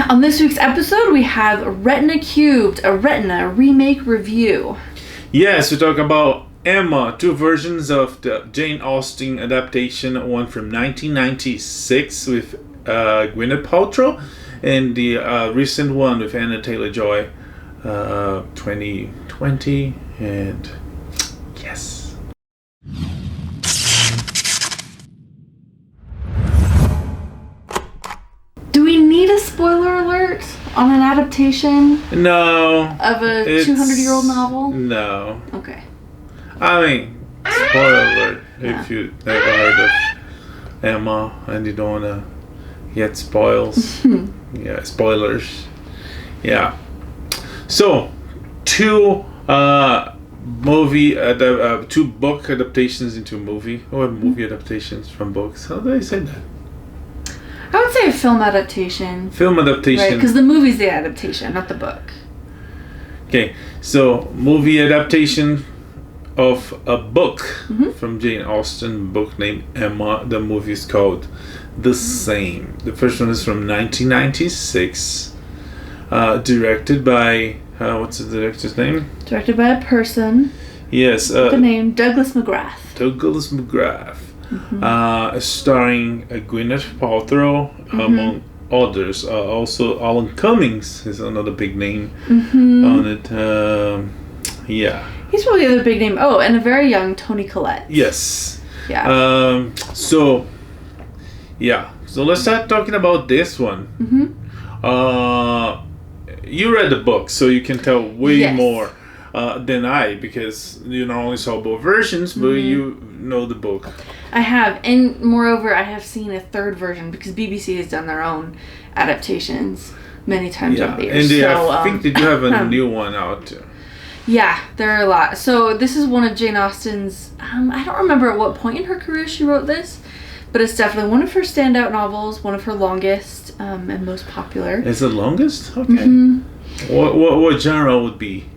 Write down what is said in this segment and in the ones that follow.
On this week's episode, we have Retina Cubed, a Retina Remake Review. Yes, we talk about Emma, two versions of the Jane Austen adaptation, one from 1996 with Gwyneth Paltrow, and the recent one with Anya Taylor-Joy, 2020, and yes. Do we need a spoiler alert on an adaptation? No. Of a 200-year-old novel? No. Okay. I mean, spoiler alert, if you never heard of Emma and you don't want to get spoils. Yeah, spoilers. Yeah. So, two book adaptations into a movie, or movie adaptations from books. How do I say that? I would say a film adaptation. Film adaptation. Right, because the movie's the adaptation, not the book. Okay, so movie adaptation of a book from Jane Austen, book named Emma. The movie is called The Same. The first one is from 1996, directed by, what's the director's name? Directed by a person. Yes. The name Douglas McGrath. Douglas McGrath. Starring Gwyneth Paltrow, among others. Also, Alan Cummings is another big name on it. Yeah. He's probably the other big name. Oh, and a very young Toni Collette. Yes. Yeah. So let's start talking about this one. You read the book, so you can tell way more than I, because you not only saw both versions, but you know the book. I have, and moreover, I have seen a third version because BBC has done their own adaptations many times over the years. And I think they do have a new one out too. Yeah, there are a lot. So this is one of Jane Austen's, I don't remember at what point in her career she wrote this, but it's definitely one of her standout novels, one of her longest and most popular. Is it longest? Okay. What genre would be?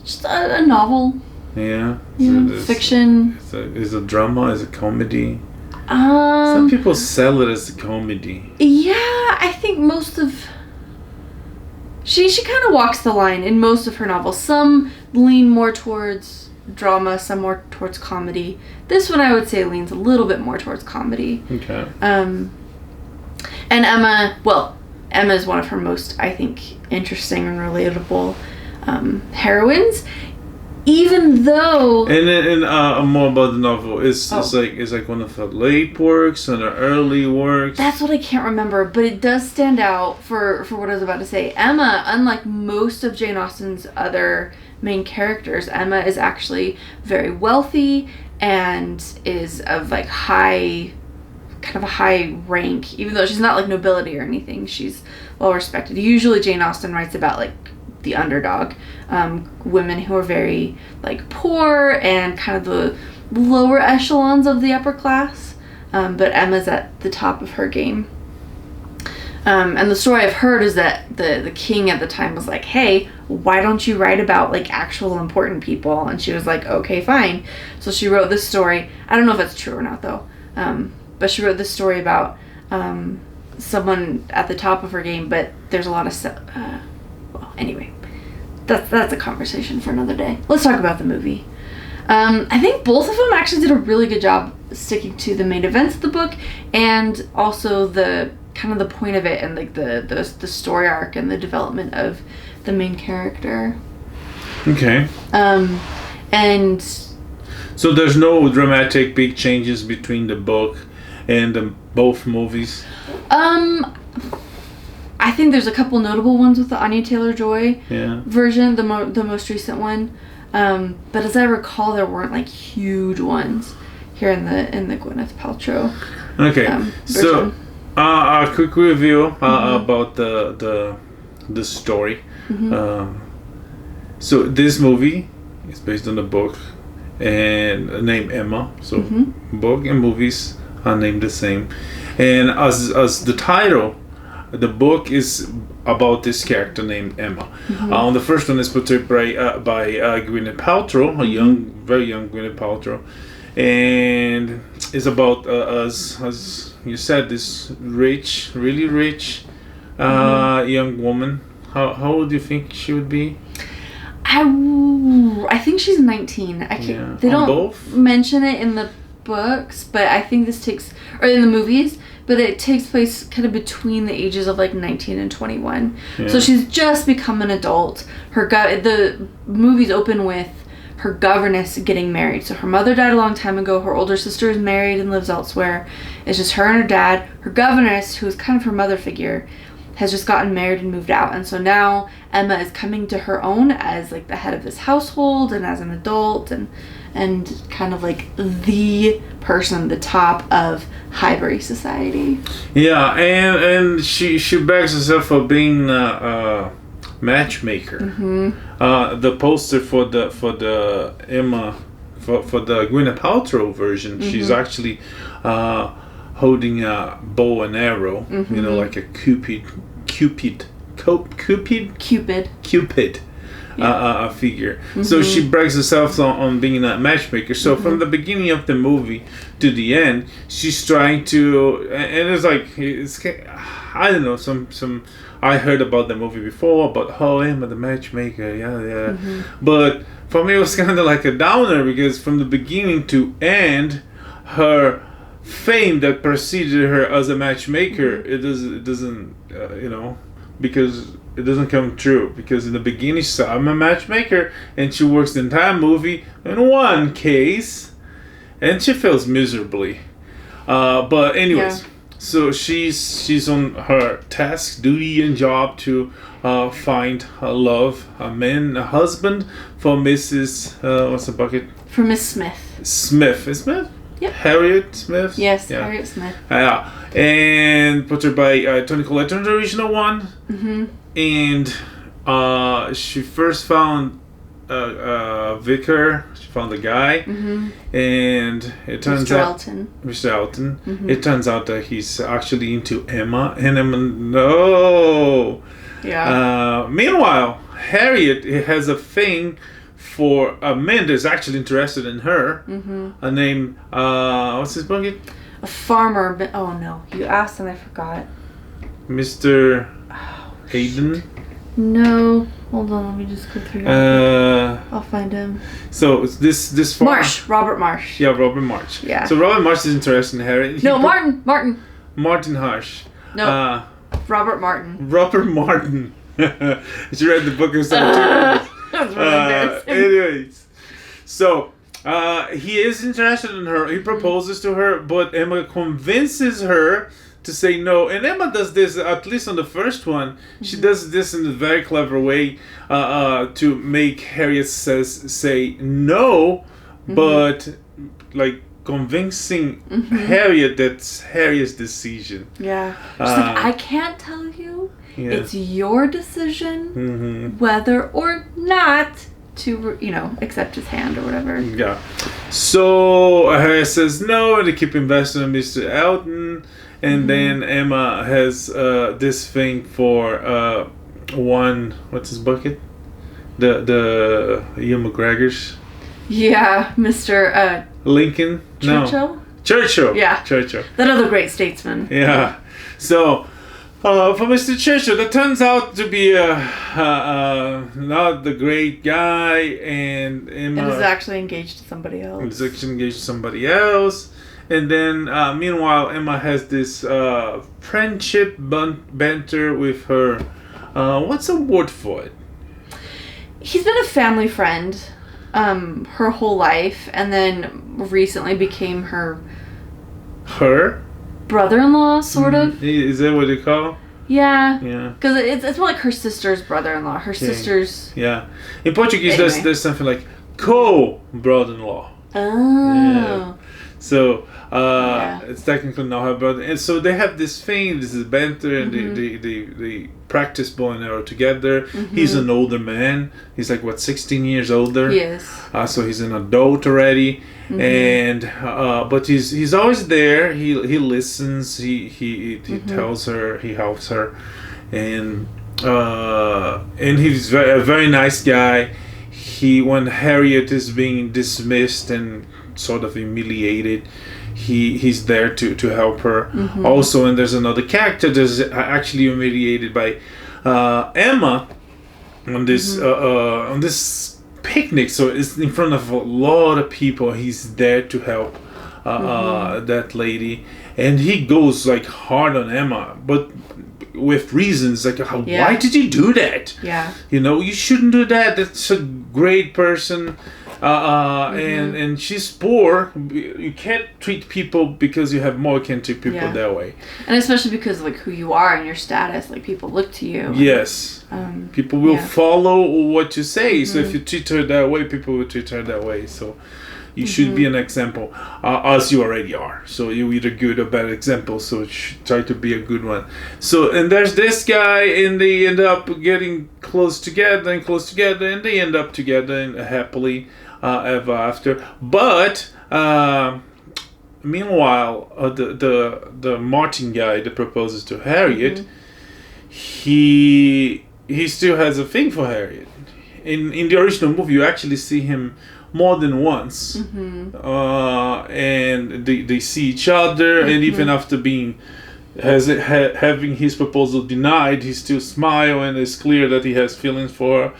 Just a novel. Yeah. Fiction. Is it drama? Is it comedy? Some people sell it as a comedy. Yeah, I think most of... She kind of walks the line in most of her novels. Some lean more towards drama, some more towards comedy. This one I would say leans a little bit more towards comedy. Okay. And Emma is one of her most, I think, interesting and relatable heroines. Even though... And more about the novel. It's like one of her late works and her early works. That's what I can't remember, but it does stand out for what I was about to say. Emma, unlike most of Jane Austen's other main characters, Emma is actually very wealthy and is of like high rank, even though she's not like nobility or anything. She's well respected. Usually Jane Austen writes about like the underdog, women who are very like poor and kind of the lower echelons of the upper class, but Emma's at the top of her game. And the story I've heard is that the king at the time was like, hey, why don't you write about like actual important people? And she was like, okay, fine. So she wrote this story. I don't know if it's true or not though, but she wrote this story about someone at the top of her game, but there's a lot of anyway, that's a conversation for another day. Let's talk about the movie. I think both of them actually did a really good job sticking to the main events of the book and also the kind of the point of it and like the story arc and the development of the main character. Okay. And so there's no dramatic big changes between the book and both movies? I think there's a couple notable ones with the Anya Taylor-Joy version, the most recent one. But as I recall, there weren't like huge ones here in the Gwyneth Paltrow. Okay, so a quick review about the story. So this movie is based on a book and named Emma. So book and movies are named the same, and as the title. The book is about this character named Emma. The first one is portrayed by Gwyneth Paltrow, very young Gwyneth Paltrow, and it's about as you said, this really rich young woman. How old do you think she would be? I think she's 19. I can't. They don't mention it in the books, but I think or in the movies, but it takes place kind of between the ages of like 19 and 21. Yeah. So she's just become an adult. The movies open with her governess getting married. So her mother died a long time ago. Her older sister is married and lives elsewhere. It's just her and her dad. Her governess, who is kind of her mother figure, has just gotten married and moved out. And so now Emma is coming to her own as like the head of this household and as an adult and kind of like the person, the top of Highbury society. Yeah, and she bags herself for being a matchmaker. Mm-hmm. The poster for the Emma for the Gwyneth Paltrow version, mm-hmm. she's actually holding a bow and arrow, mm-hmm. you know, like a Cupid figure. Mm-hmm. So she brags herself on being a matchmaker. So mm-hmm. from the beginning of the movie to the end, she's trying to, and it's I don't know, some I heard about the movie before about Emma the matchmaker, yeah. Mm-hmm. But for me it was kind of like a downer, because from the beginning to end, her fame that preceded her as a matchmaker, mm-hmm. it doesn't because it doesn't come true, because in the beginning she said, I'm a matchmaker, and she works the entire movie in one case and she fails miserably, but anyways, so she's on her task, duty and job to find a husband for Mrs. What's the bucket? For Miss Smith. Is Smith? Yep. Harriet Smith? Yes, yeah. Harriet Smith. Yeah. And portrayed by Toni Collette in the original one. Mm-hmm. And she first found a vicar. She found a guy. Mm-hmm. And it turns out... Mr. Elton. Mm-hmm. It turns out that he's actually into Emma. And Emma, no! Yeah. Meanwhile, Harriet has a thing for a man that's actually interested in her. Mm-hmm. A name, what's his bucket? A farmer, but oh no, you asked and I forgot. Mr. Hayden? No, hold on, let me just go through I'll find him. So it's this farmer. Robert Marsh. Yeah, Robert Marsh. Yeah. So Robert Marsh is interested in Harriet. No, Martin Harsh. No, Robert Martin. Robert Martin. She read the book or something. Anyways, so he is interested in her. He proposes to her, but Emma convinces her to say no. And Emma does this, at least on the first one, mm-hmm. she does this in a very clever way to make Harriet say no, mm-hmm. but like convincing mm-hmm. Harriet that's Harriet's decision. Yeah. She's like, I can't tell you. Yeah. It's your decision mm-hmm. whether or not to, accept his hand or whatever. Yeah. So Harriet says no, and they keep investing in Mr. Elton. And mm-hmm. then Emma has this thing for what's his bucket? The Ewan McGregor's. Yeah, Mr. Lincoln? Churchill? No. Churchill. Yeah. Churchill. That other great statesman. Yeah. So... for Mr. Churchill, that turns out to be not the great guy, and Emma is actually engaged to somebody else. And then, meanwhile, Emma has this friendship banter with her. What's the word for it? He's been a family friend her whole life, and then recently became her brother-in-law, sort of. Is that what they call? Yeah. Yeah. Because it's more like her sister's brother-in-law. Her sister's... Yeah. In Portuguese, there's something like co-brother-in-law. Oh. Yeah. So, it's technically not her brother. And so they have this thing, this is banter, and mm-hmm. they practice bow and arrow together. Mm-hmm. He's an older man. He's like, 16 years older? He is. So he's an adult already. Mm-hmm. And but he's always there. He listens. He mm-hmm. tells her. He helps her, and he's a very nice guy. When Harriet is being dismissed and sort of humiliated, he's there to help her. Mm-hmm. Also, and there's another character that's actually mediated by Emma on this picnic. So it's in front of a lot of people. He's there to help that lady, and he goes like hard on Emma, but with reasons like why did you do that? Yeah, You shouldn't do that. That's a great person. And she's poor. You can't treat people because you have more. You can't treat people that way. And especially because like who you are and your status, like people look to you. Yes. People will follow what you say. So if you treat her that way, people will treat her that way. So you should be an example, as you already are. So you're either good or bad example. So try to be a good one. So, and there's this guy, and they end up getting close together, and they end up together and happily ever after. But meanwhile, the Martin guy that proposes to Harriet, he still has a thing for Harriet. In the original movie, you actually see him more than once, and they see each other, and even after having his proposal denied, he still smiles, and it's clear that he has feelings for her.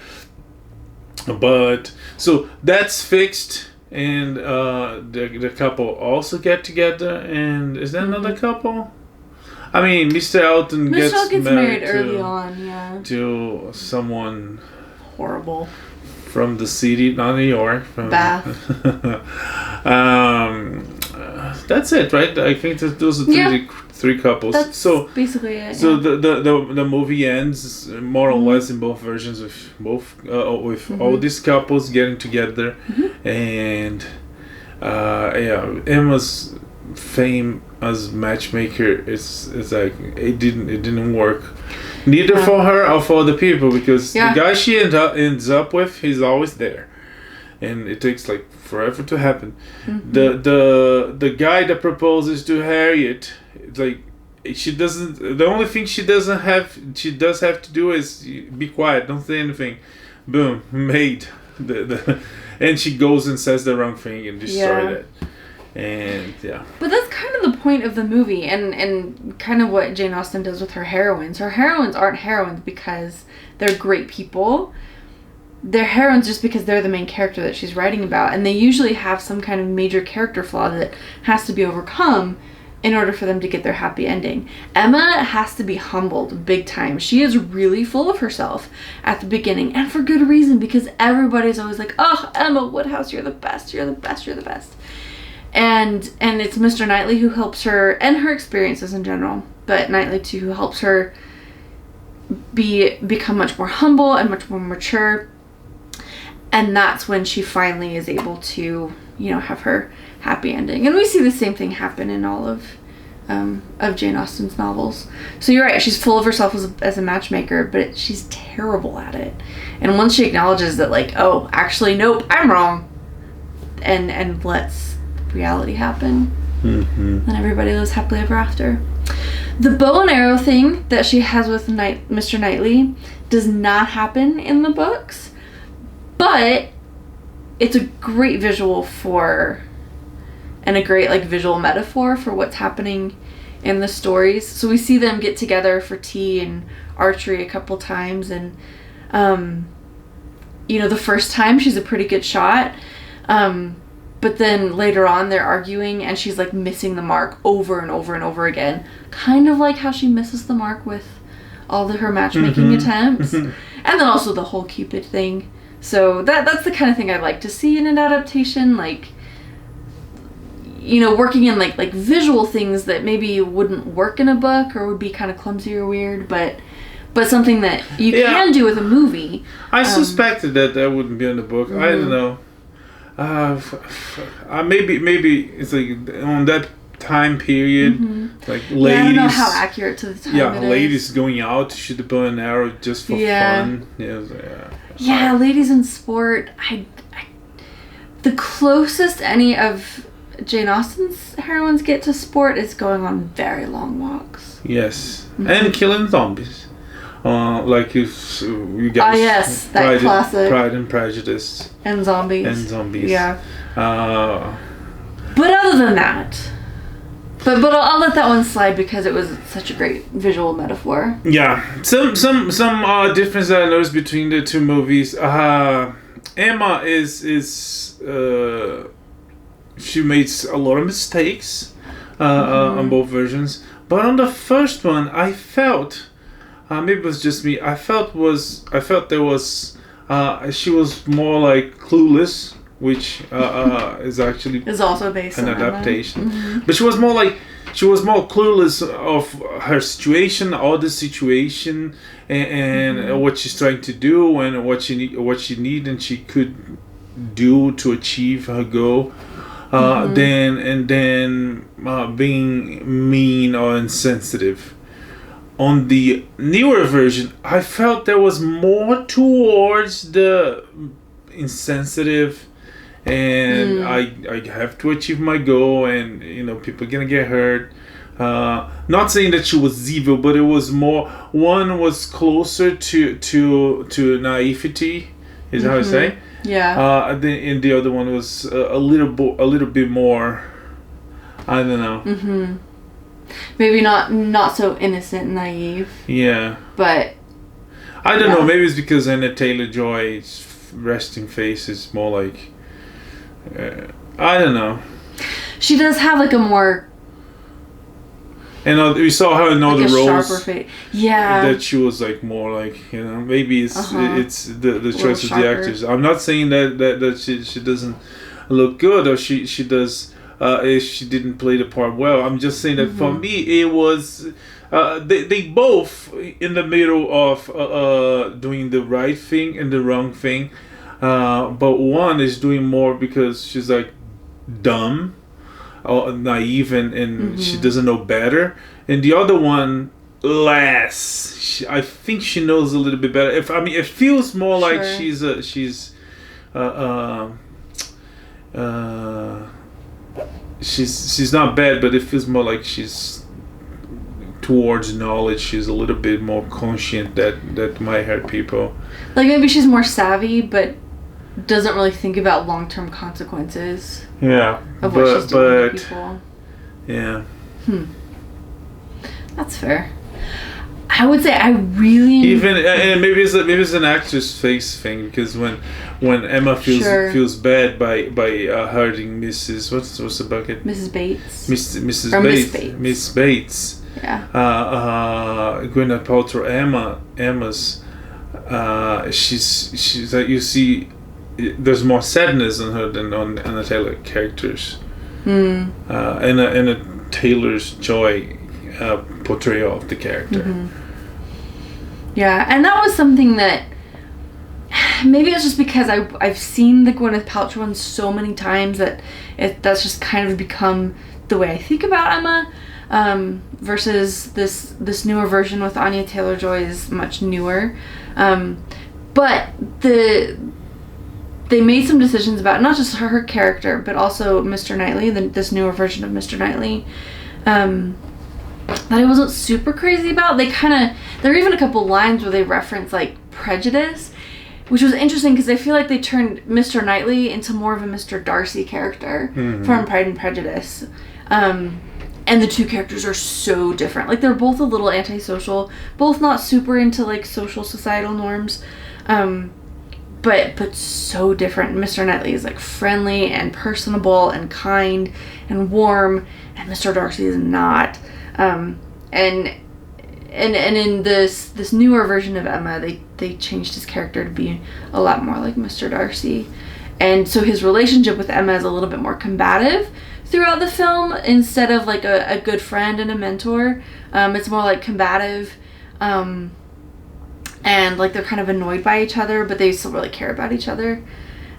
But so that's fixed, and the couple also get together. And is there another couple? I mean, Mr. Elton gets married early on, to someone horrible. From the city, not New York. From Bath. That's it, right? I think that those are three couples. That's basically it. So the movie ends more or less in both versions with all these couples getting together, and Emma's fame as matchmaker is like it didn't work. Neither for her or for the people, because the guy she ends up with, he's always there, and it takes like forever to happen. The guy that proposes to Harriet, like she doesn't. The only thing she does have to do is be quiet, don't say anything. Boom, made and she goes and says the wrong thing and destroy it. And but that's kind of the point of the movie, and kind of what Jane Austen does with her heroines. Her heroines aren't heroines because they're great people. They're heroines just because they're the main character that she's writing about, and they usually have some kind of major character flaw that has to be overcome in order for them to get their happy ending. Emma has to be humbled big time. She is really full of herself at the beginning, and for good reason, because everybody's always like, oh, Emma Woodhouse, you're the best, you're the best, you're the best. And it's Mr. Knightley who helps her, and her experiences in general, but Knightley too, who helps her become much more humble and much more mature. And that's when she finally is able to, have her happy ending. And we see the same thing happen in all of Jane Austen's novels. So you're right, she's full of herself as a matchmaker, but she's terrible at it. And once she acknowledges that, like, oh, actually, nope, I'm wrong, and lets reality happen, then everybody lives happily ever after. The bow and arrow thing that she has with Mr. Knightley does not happen in the books, but it's a great visual and a great visual metaphor for what's happening in the stories. So we see them get together for tea and archery a couple times, and the first time she's a pretty good shot, but then later on they're arguing and she's missing the mark over and over and over again, kind of like how she misses the mark with all of her matchmaking attempts. And then also the whole Cupid thing. So that's the kind of thing I'd like to see in an adaptation, working in visual things that maybe wouldn't work in a book or would be kind of clumsy or weird, but something that you can do with a movie. I suspected that wouldn't be in the book. I don't know. Maybe it's on that time period, ladies. I don't know how accurate to the time it is. Ladies going out to shoot the bow and arrow just for fun. Ladies in sport. The closest any of Jane Austen's heroines get to sport is going on very long walks. Yes, and killing zombies. You guys. Yes, that classic. Pride and Prejudice. And zombies. Yeah. But other than that, But I'll let that one slide because it was such a great visual metaphor. Yeah, some difference that I noticed between the two movies. Emma is she makes a lot of mistakes on both versions, but on the first one, I felt maybe it was just me. I felt there was she was more like clueless, which is actually is also based an on adaptation. Mm-hmm. But she was more clueless of her situation, all the situation, and what she's trying to do, and what she need, and she could do to achieve her goal. Then being mean or insensitive. On the newer version, I felt there was more towards the insensitive, and I have to achieve my goal, and people are gonna get hurt. Not saying that she was evil, but it was more. One was closer to naivety, is how I say. Yeah. And the other one was a little bit more. I don't know. Mm-hmm. Maybe not so innocent and naive. Yeah. But I don't know. Maybe it's because Anya Taylor-Joy's resting face is more like. I don't know. She does have like a more. And we saw her in all like the roles. Sharper face. Yeah. That she was like more like maybe it's the choice of the actors. I'm not saying that she doesn't look good or she does if she didn't play the part well. I'm just saying that for me it was they both in the middle of doing the right thing and the wrong thing, but one is doing more because she's like dumb or naive and she doesn't know better, and the other one less. I think she knows a little bit better. It feels more like she's not bad, but it feels more like she's towards knowledge. She's a little bit more conscient that might hurt people. Like maybe she's more savvy, but doesn't really think about long-term consequences. Yeah, of what she's doing to people. Yeah. That's fair. I would say I really even and maybe it's an actor's face thing, because when Emma feels bad by hurting Mrs. what's the bucket? Mrs. Bates. Miss Bates. Yeah. Gwyneth Paltrow, Emma's. She's like, you see, there's more sadness in her than on the Taylor characters. And a Taylor's Joy portrayal of the character. Yeah, and that was something that maybe it's just because I've seen the Gwyneth Paltrow one so many times that that's just kind of become the way I think about Emma. Versus this newer version with Anya Taylor-Joy is much newer. But they made some decisions about not just her character, but also Mr. Knightley, this newer version of Mr. Knightley, that I wasn't super crazy about. There are even a couple lines where they reference like prejudice, which was interesting because I feel like they turned Mr. Knightley into more of a Mr. Darcy character from Pride and Prejudice. And the two characters are so different. Like, they're both a little antisocial, both not super into like social societal norms, but so different. Mr. Knightley is like friendly and personable and kind and warm, and Mr. Darcy is not. And in this newer version of Emma, they changed his character to be a lot more like Mr. Darcy, and so his relationship with Emma is a little bit more combative throughout the film instead of like a good friend and a mentor. It's more like combative, and like they're kind of annoyed by each other, but they still really care about each other,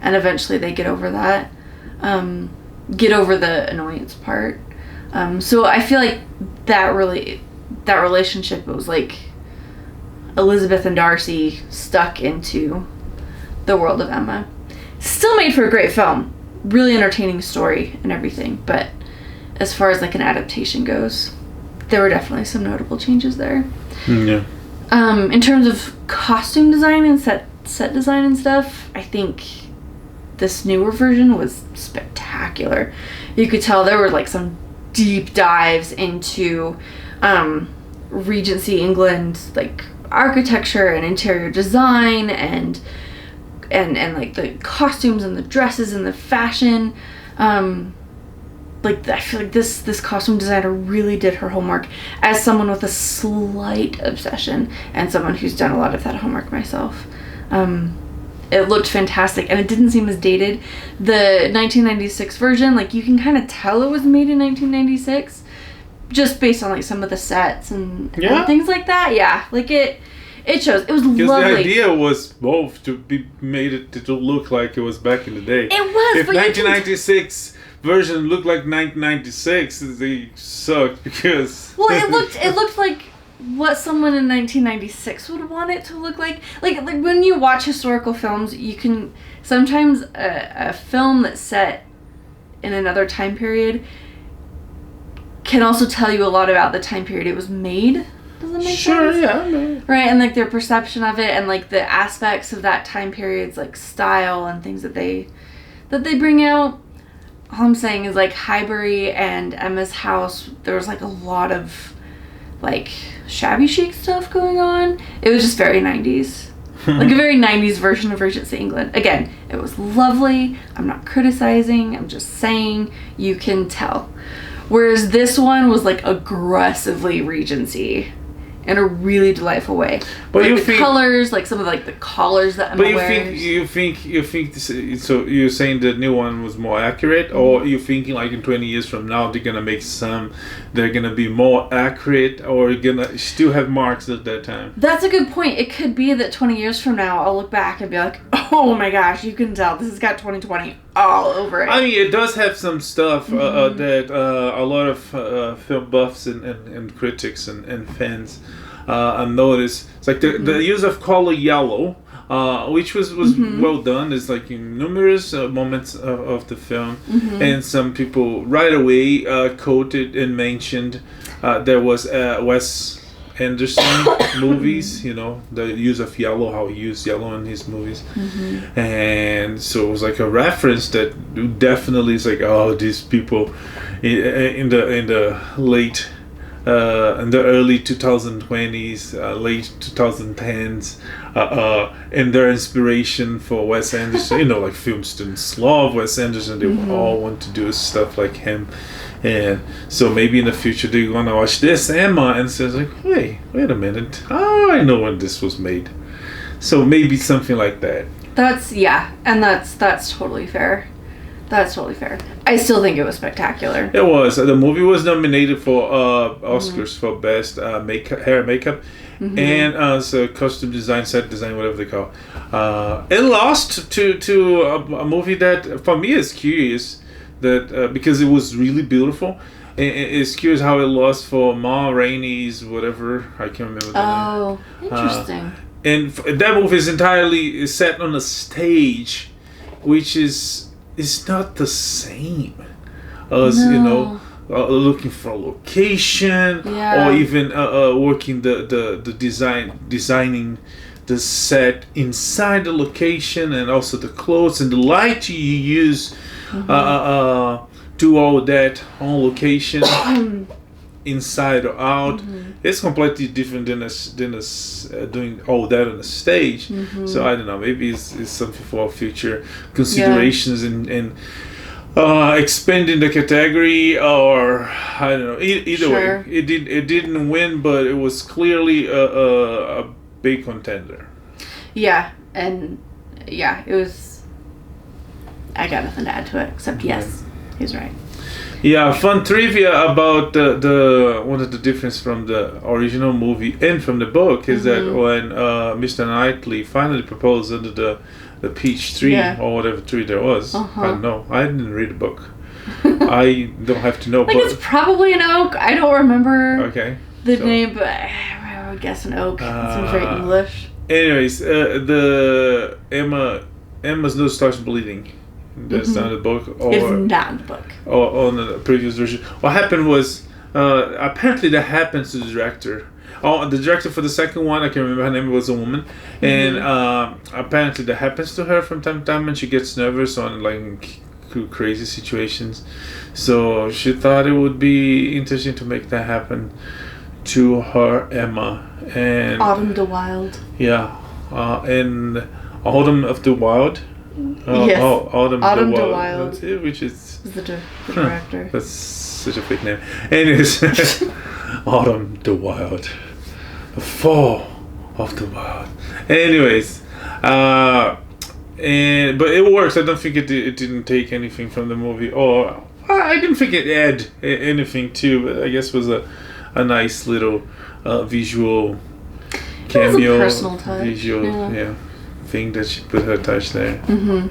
and eventually they get over that, get over the annoyance part. So I feel like that relationship was like Elizabeth and Darcy stuck into the world of Emma. Still made for a great film, really entertaining story and everything, but as far as like an adaptation goes, there were definitely some notable changes there. Yeah. In terms of costume design and set design and stuff, I think this newer version was spectacular. You could tell there were like some deep dives into Regency England, like architecture and interior design and like the costumes and the dresses and the fashion. Like I feel like this costume designer really did her homework, as someone with a slight obsession and someone who's done a lot of that homework myself. It looked fantastic, and it didn't seem as dated. The 1996 version, like, you can kind of tell it was made in 1996, just based on like some of the sets and things like that. Yeah, like it shows. It was lovely. Because the idea was both to be made it to look like it was back in the day. It was. If 1996 version looked like 1996, they sucked because. Well, it looked like what someone in 1996 would want it to look like. Like when you watch historical films, you can sometimes a film that's set in another time period can also tell you a lot about the time period it was made. Does that make sense? Sure, yeah. Right, and like their perception of it and like the aspects of that time period's like style and things that they bring out. All I'm saying is like Highbury and Emma's house, there was like a lot of like shabby chic stuff going on. It was just very 90s. Like a very 90s version of Regency England. Again, it was lovely. I'm not criticizing. I'm just saying you can tell. Whereas this one was like aggressively Regency in a really delightful way. But like the colors, like some of the collars that Emma wears. But you think this, so you're saying the new one was more accurate, or you're thinking like in 20 years from now they're gonna make they're gonna be more accurate, or you're gonna still have marks at that time? That's a good point. It could be that 20 years from now I'll look back and be like, oh my gosh, you can tell this has got 2020 all over it. I mean, it does have some stuff that a lot of film buffs and critics and fans notice. It's like the use of color yellow, which was well done. It's like in numerous moments of the film, and some people right away quoted and mentioned there was Wes Anderson movies, the use of yellow, how he used yellow in his movies, and so it was like a reference that definitely is like, oh, these people in the late in the early 2020s, late 2010s, and their inspiration for Wes Anderson. Like film students love Wes Anderson. They all want to do stuff like him. And so maybe in the future they're gonna watch this Emma and says like, wait a minute, I know when this was made. So maybe something like that. That's totally fair. That's totally fair. I still think it was spectacular. It was. The movie was nominated for Oscars for best hair and makeup, and so costume design, set design, whatever they call. It lost to a movie that for me is curious. That because it was really beautiful, it's curious how it lost for Ma Rainey's whatever, I can't remember the name. Oh, interesting. And that movie is entirely set on a stage, which is not the same as looking for a location, or even working the designing the set inside the location, and also the clothes and the light you use. Do all that on location, inside or out. It's completely different than us doing all that on the stage. So I don't know. Maybe it's something for future considerations and expanding the category, or I don't know. Either way, it didn't win, but it was clearly a big contender. Yeah, and it was. I got nothing to add to it, except yes, he's right. Yeah, fun trivia about the one of the difference from the original movie and from the book is that when Mr. Knightley finally proposed under the peach tree or whatever tree there was, I don't know. I didn't read the book. I don't have to know. Like it's probably an oak. I don't remember the name, but I would guess an oak. It seems very English. Anyways, Emma's nose starts bleeding. That's not in the book. It's not in the book. Or on the previous version. What happened was, apparently that happens to the director. Oh, the director for the second one, I can't remember her name, was a woman. And apparently that happens to her from time to time, and she gets nervous on like through crazy situations. So she thought it would be interesting to make that happen to her Emma. And Autumn the Wild. Yeah, and Autumn of the Wild. Yes. Autumn the Wild. That's it, which is the director. That's such a fake name. Anyways, Autumn the Wild. The Fall of the Wild. Anyways, but it works. I don't think it didn't take anything from the movie, or I didn't think it added anything too. But I guess it was a nice little visual cameo, it was a personal touch. Visual, thing that she put her touch there. Mm-hmm.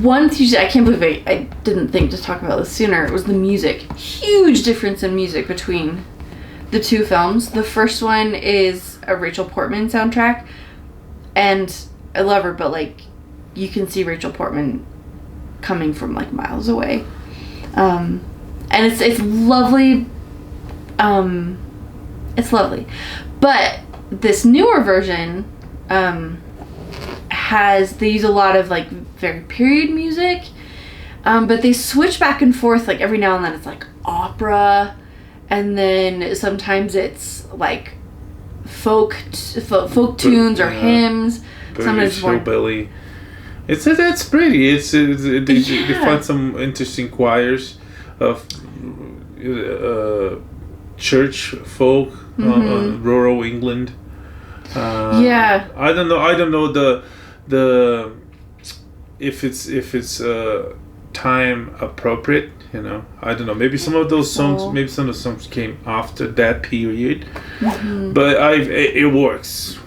One thing I can't believe I didn't think to talk about this sooner. It was the music. Huge difference in music between the two films. The first one is a Rachel Portman soundtrack, and I love her, but like you can see Rachel Portman coming from like miles away, and it's lovely. It's lovely, but this newer version they use a lot of like very period music, but they switch back and forth like every now and then. It's like opera, and then sometimes it's like folk tunes or hymns. Sometimes hillbilly. It's pretty. They find some interesting choirs of church folk rural England. I don't know the if it's time appropriate. I don't know. Maybe some of those songs came after that period, but it works.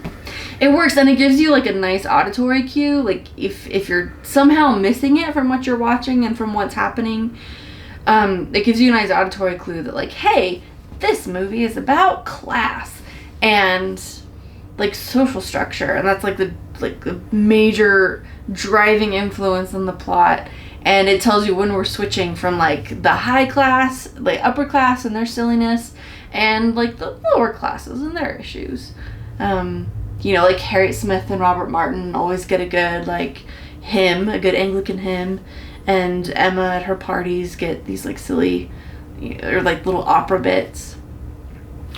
It works, and it gives you like a nice auditory cue. Like if you're somehow missing it from what you're watching and from what's happening, it gives you a nice auditory clue that like, hey, this movie is about class and like social structure, and that's like the major driving influence in the plot. And it tells you when we're switching from like the high class, like upper class and their silliness, and like the lower classes and their issues. Like Harriet Smith and Robert Martin always get a good like hymn, a good Anglican hymn, and Emma at her parties get these like silly or like little opera bits.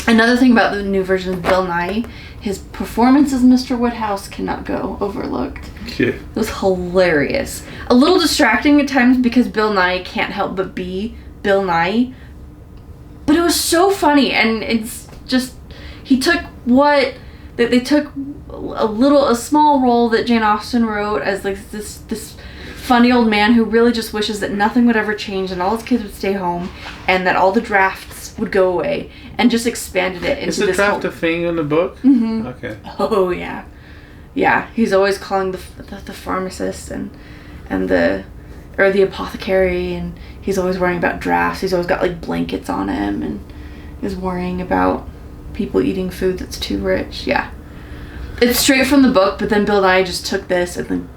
Another thing about the new version of Bill Nighy, his performance as Mr. Woodhouse cannot go overlooked. Yeah. It was hilarious. A little distracting at times because Bill Nighy can't help but be Bill Nighy. But it was so funny, and it's just, he took they took a small role that Jane Austen wrote as like this funny old man who really just wishes that nothing would ever change and all his kids would stay home and that all the drafts would go away, and just expanded it into this. Is the draft a thing in the book? Mm-hmm. Okay. Oh yeah, yeah. He's always calling the pharmacist and the apothecary, and he's always worrying about drafts. He's always got like blankets on him, and he's worrying about people eating food that's too rich. Yeah, it's straight from the book, but then Bill Nighy just took this and then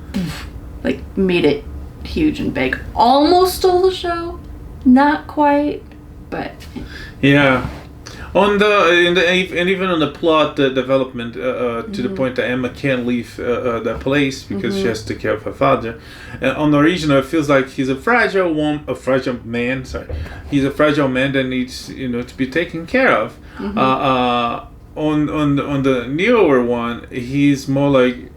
like made it huge and big. Almost stole the show, not quite, but yeah. And even on the plot development to the point that Emma can't leave that place because she has to take care of her father. On the original, it feels like he's a fragile man. Sorry, he's a fragile man that needs to be taken care of. On the newer one, he's more like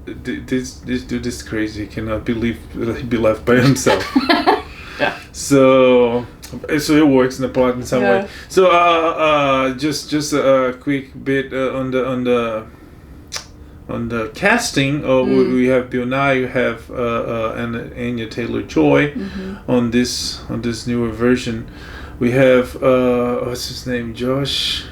this dude is crazy. He cannot be left by himself. Yeah. So it works in the plot in some way. So just a quick bit on the casting. We have Bill Nighy, you have and Anya Taylor-Joy on this newer version. We have what's his name, Josh.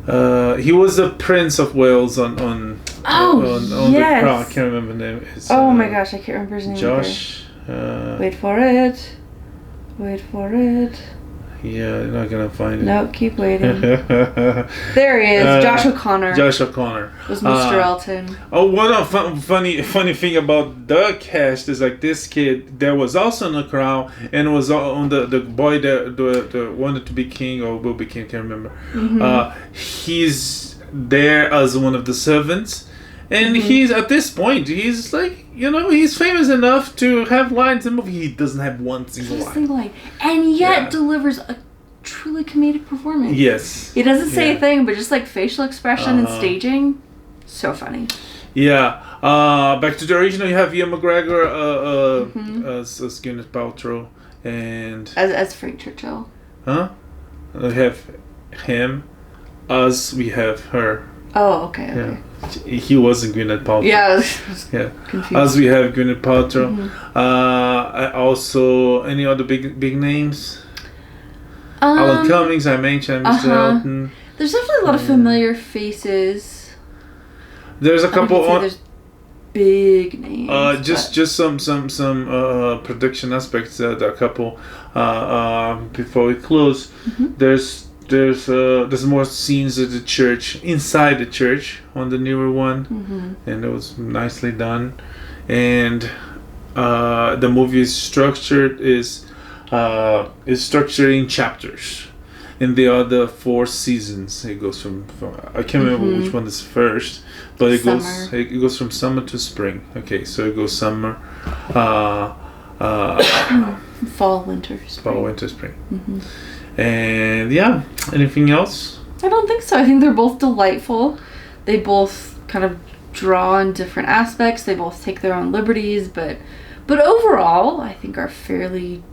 He was the Prince of Wales on the Crown. I can't remember the name. It's, my gosh, I can't remember his name. Josh. Wait for it. Yeah, you're not gonna find it. No, keep waiting. There he is, Josh O'Connor. Josh O'Connor was Mr. Elton. Oh, one funny thing about the cast is like this kid that was also on the Crown and was on the boy that wanted to be king or will be king, can't remember. He's there as one of the servants, and he's at this point he's like he's famous enough to have lines in the movie. He doesn't have one single line. And yet delivers a truly comedic performance. Yes. He doesn't say a thing, but just like facial expression and staging, so funny. Yeah. Back to the original, you have Ian McGregor as Gwyneth Paltrow, and as Frank Churchill. Huh? We have him, as we have her. Oh, okay. Yeah. He wasn't Gwyneth Paltrow. Yeah, I was confused. As we have Gwyneth Paltrow. Also, any other big names? Alan Cummings, I mentioned. Mr. Elton. There's definitely a lot of familiar faces. There's a couple. There's big names. Just some production aspects. A couple. Before we close, there's more scenes at the church, inside the church on the newer one, and it was nicely done. And the movie is structured in chapters. In the other 4 seasons, it goes from I can't remember which one is first, but it goes from summer to spring. Okay, so it goes summer, fall, winter, spring. And yeah, anything else? I don't think so. I think they're both delightful. They both kind of draw in different aspects. They both take their own liberties, but overall, I think are fairly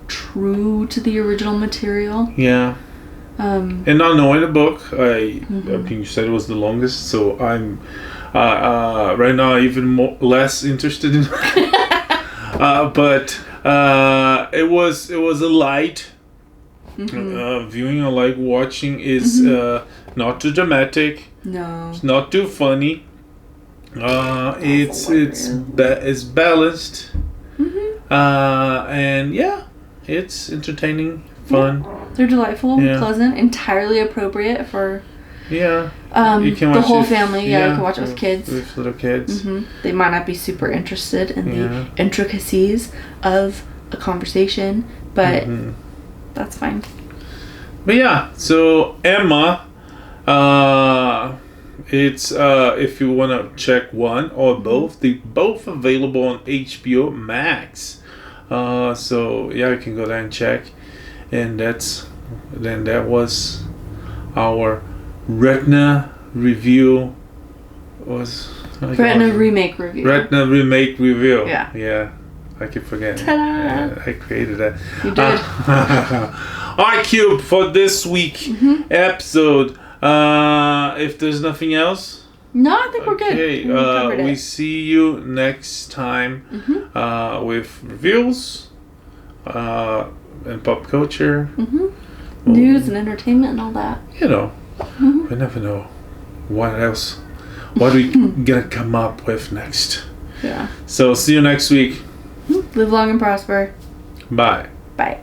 true to the original material. Yeah. And not knowing the book, I think you said it was the longest, so I'm right now even less interested in it. But it was a light viewing. I like watching. Is not too dramatic. No. It's not too funny. It's balanced. And yeah, it's entertaining, fun. Yeah. They're delightful, pleasant, entirely appropriate for you can the watch whole family. You can watch it with kids. With little kids. They might not be super interested in the intricacies of a conversation, but that's fine. But yeah, so Emma, it's if you want to check one or both, they both available on HBO Max. So yeah, you can go there and check. And that was our Retina review. Retina Remake Review. Retina Remake Review. Yeah. I keep forgetting. Ta-da! I created that. You did. Alright, Cube, for this week episode. If there's nothing else. No, I think we're good. Okay, we see you next time with reviews and pop culture. News and entertainment and all that. We never know what else. What are we gonna come up with next? Yeah. So see you next week. Live long and prosper. Bye. Bye.